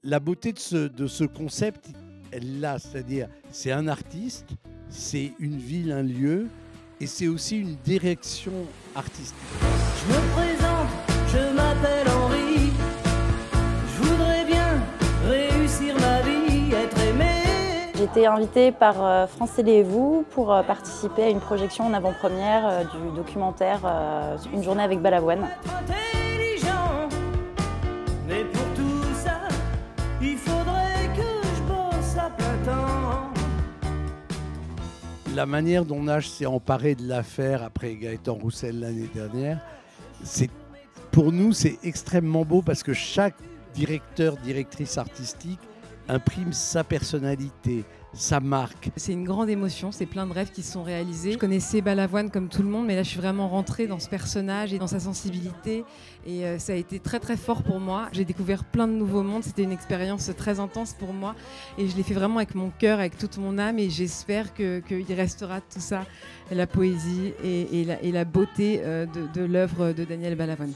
La beauté de ce concept, elle est là, c'est-à-dire c'est un artiste, c'est une ville, un lieu, et c'est aussi une direction artistique. Je me présente, je m'appelle Henri, je voudrais bien réussir ma vie, être aimé. J'ai été invitée par France Télé et vous pour participer à une projection en avant-première du documentaire Une journée avec Balavoine. Intelligent, mais pour tout ça, il faudrait que je bosse à plein temps. La manière dont Nash s'est emparé de l'affaire après Gaëtan Roussel l'année dernière, pour nous, c'est extrêmement beau parce que chaque directeur, directrice artistique imprime sa personnalité, sa marque. C'est une grande émotion, c'est plein de rêves qui se sont réalisés. Je connaissais Balavoine comme tout le monde, mais là je suis vraiment rentrée dans ce personnage et dans sa sensibilité. Et ça a été très très fort pour moi. J'ai découvert plein de nouveaux mondes, c'était une expérience très intense pour moi. Et je l'ai fait vraiment avec mon cœur, avec toute mon âme. Et j'espère qu'il restera tout ça, la poésie et la beauté de l'œuvre de Daniel Balavoine.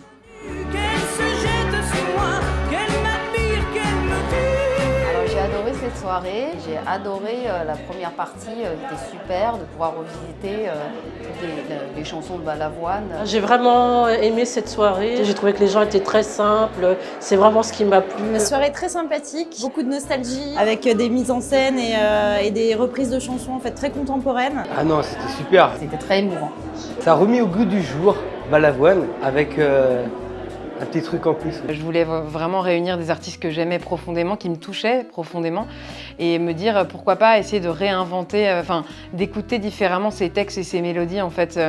Qu'elle se jette sur moi, qu'elle m'admire, qu'elle me tue. J'ai adoré cette soirée, j'ai adoré la première partie, qui était super, de pouvoir revisiter les chansons de Balavoine. J'ai vraiment aimé cette soirée, j'ai trouvé que les gens étaient très simples, c'est vraiment ce qui m'a plu. Une soirée très sympathique, beaucoup de nostalgie, avec des mises en scène et des reprises de chansons en fait, très contemporaines. Ah non, c'était super. C'était très émouvant. Ça a remis au goût du jour Balavoine avec un petit truc en plus. Je voulais vraiment réunir des artistes que j'aimais profondément, qui me touchaient profondément, et me dire pourquoi pas essayer de réinventer, d'écouter différemment ces textes et ces mélodies en fait,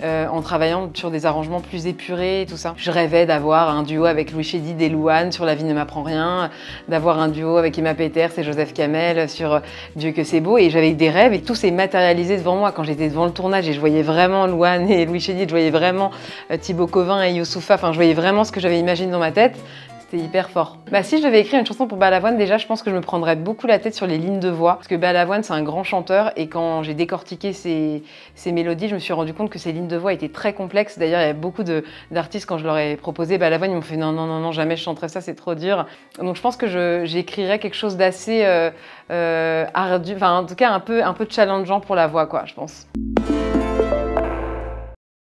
en travaillant sur des arrangements plus épurés et tout ça. Je rêvais d'avoir un duo avec Louis Chédid et Louane sur La vie ne m'apprend rien, d'avoir un duo avec Emma Peters et Joseph Kamel sur Dieu que c'est beau, et j'avais des rêves et tout s'est matérialisé devant moi quand j'étais devant le tournage et je voyais vraiment Louane et Louis Chédid, je voyais vraiment Thibaut Covin et Youssoupha, je voyais vraiment ce que j'avais imaginé dans ma tête. C'était hyper fort. Si je devais écrire une chanson pour Balavoine, déjà, je pense que je me prendrais beaucoup la tête sur les lignes de voix. Parce que Balavoine, c'est un grand chanteur. Et quand j'ai décortiqué ses mélodies, je me suis rendu compte que ses lignes de voix étaient très complexes. D'ailleurs, il y a beaucoup d'artistes, quand je leur ai proposé Balavoine, ils m'ont fait non, non, non, non, jamais je chanterai ça, c'est trop dur. Donc je pense que j'écrirais quelque chose d'assez ardu, en tout cas un peu challengeant pour la voix, quoi, je pense.